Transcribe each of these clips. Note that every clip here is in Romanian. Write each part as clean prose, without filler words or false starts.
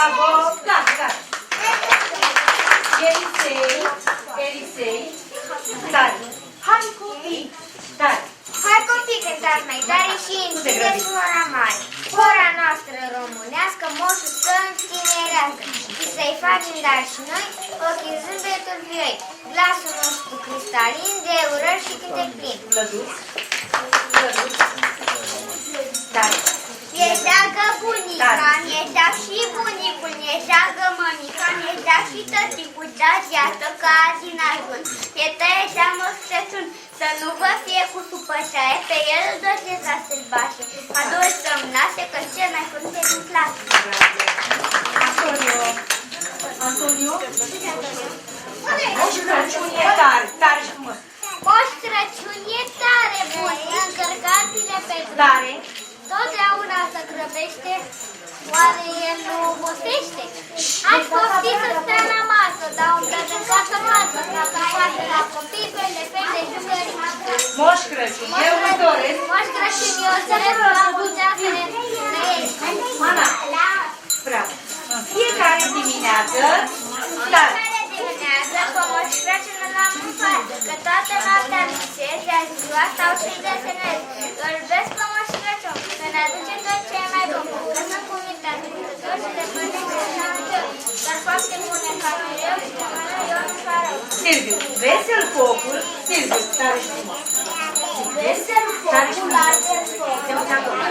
Bravo! Gata, gata! Elisei, tare! Hai copii! Tare! Hai copii cântați mai tare și înțineți ora mare. Ora noastră românească, moșul să întinerească și să-i facem dar și noi ochii zâmbetul vioi. Glasul nostru cristalin de urări și cântec plin. Plăduț! Tare! Mieșteagă bunica, mieștea și bunicul, mieșteagă mămica, mieștea și tăticul, dați iată că azi n-ai bun. E tăieștea Moș Crăciun, să nu vă fie cu supășaie, pe el îl doce ca sâlbașe. Adoi să-mnase că cel mai frunte din clasă. Antonio? Moș Crăciun e tare, tare și frumos. Moș Crăciun e tare bun, încărcat bine pe drum. Totdeauna se grăbește, oare el nu obosește? Ați poftit să stea la masă, dar un prezentată masă, ca să poată la copii, pende, jucării. Moș Crăciun, eu îți doresc. Moș Crăciun, eu îți doresc la mulți ani să ne trăiești. Ana, bravo. Fiecare dimineață, tare. Dimineața, cu Moș Crăciun la față, că toată noaptea visez, de azi ziua stau și desenez. Îl iubesc pe Moș Crăciun, să ne aduce tot ce e mai bun. Că sunt cumintat, încântător și de părere, dar foarte bune ca mereu și de mână eu nu fac rău. Silviu, vesel focul, Silviu, tare și frumos. Vesel focul, arde focul.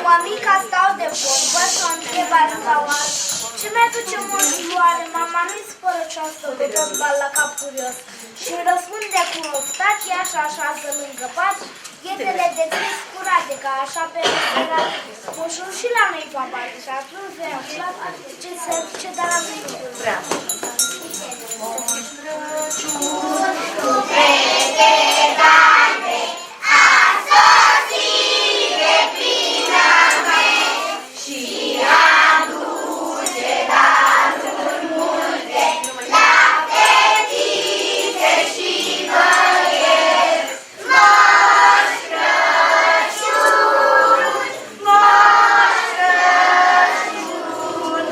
Mămica stau de vorbă, să o întreb la oară. Ce mi-aduce mulțioare, mama nu-i spără ceasă, că tot bal la cap curios. Și îmi răspunde cu oftat, ea și așează lângă pat, ghetele de trei curate, ca așa pe respirat. Moșul și la noi papate, și atunci vei aflat ce se duce de la mine. Bravo. Moș Crăciun, cu fete galbe, a sosit de plină mea și aduce daruri multe la fetițe și băieți. Moș Crăciun, Moș Crăciun,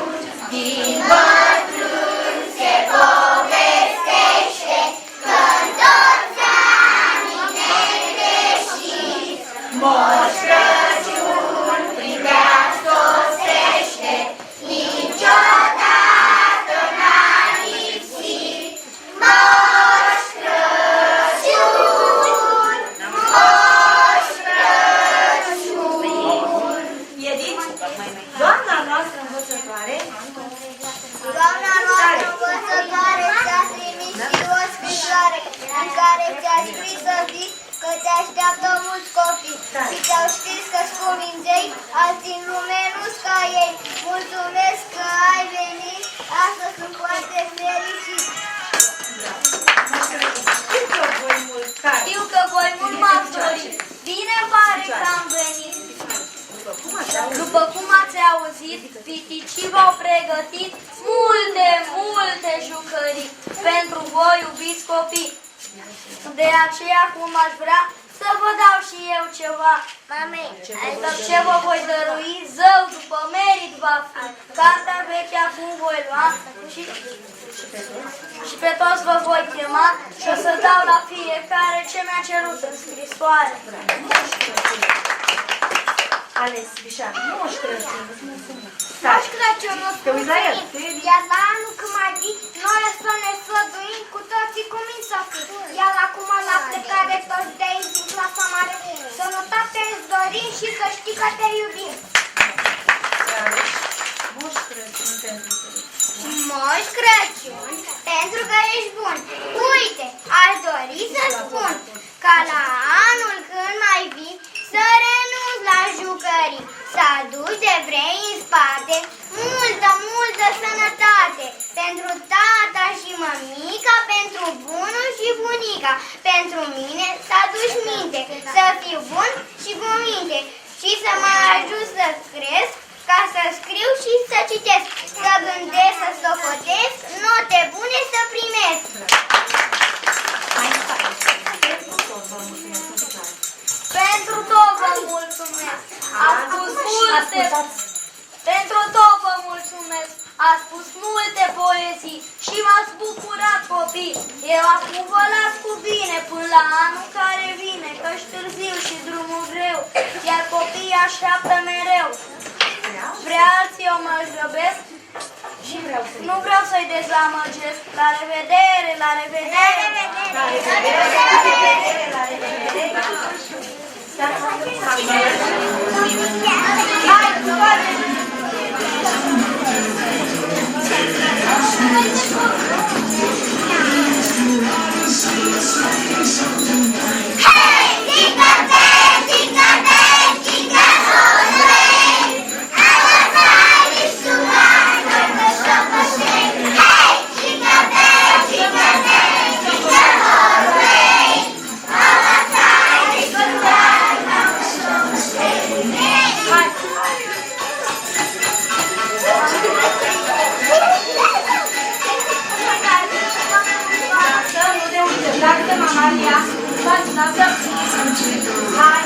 din bătrân se povestește că în toți anii negreșiți Moș Crăciun prin viață sosește, niciodată n-a lipsit. Moș Crăciun, Moș Crăciun. Edith, doamna noastră învățătoare, Doamna noastră învățătoare ți-a trimis și o scrisoare în care ți-a scris să vii că te așteaptă mulți copii și ți-au scris că-ți convinței, alții în lume nu-s ca ei. Mulțumesc că ai venit, astăzi sunt foarte fericit. știu că voi mult tare. Știu că voi mult m-ați dorit, bine pare că am venit. După cum ați auzit, piticii v-au pregătit multe jucării pentru voi, iubiți copii. De aceea, cum aș vrea să vă dau și eu ceva. Mame, ce vă voi dărui, zău după merit va fi. Cartea veche acum voi lua și pe toți vă voi chema și o să dau la fiecare ce mi-a cerut în scrisoare. Ales, Bișan, Moș Crăciun, îți mulțumesc. Moș Crăciun, Te uiți la el. iar la anul când mai vii, noi o să ne sfătuim cu toții cum îi să fii. Iar acum la plecare toți de aici din clasa mare, sănătate îți dorim și să știi că te iubim. Moș Crăciun pentru tine. Moș Crăciun, pentru că ești bun. Uite, aș dori să spun ca la anul când mai vii, să renunți la jucării, să aduci de vrei în spate multă sănătate. Pentru tata și mămica, pentru bunul și bunica, pentru mine să aduci minte, să fiu bun și cu minte și să mă ajut să cresc, ca să scriu și să citesc, să gândesc, să socotesc, note bune să primesc. Pentru tot vă mulțumesc. Ați spus multe. Pentru tot vă mulțumesc. spus multe poezii și m-ați bucurat, copii. Eu acum vă las cu bine până la anul care vine, că-și târziu și drumul greu, iar copiii așteaptă mereu. Prea alții eu mă grăbesc și nu vreau să-i dezamăgesc. La revedere, la revedere! La revedere, la revedere, la revedere! Hai, scoate! Hey, tingate, tingate, tingate all the way. I was Irish to ride on the summer day. Hey, tingate, tingate, tingate all the way. I was Irish to ride on the summer Lasă, Maria, lasă! Hai!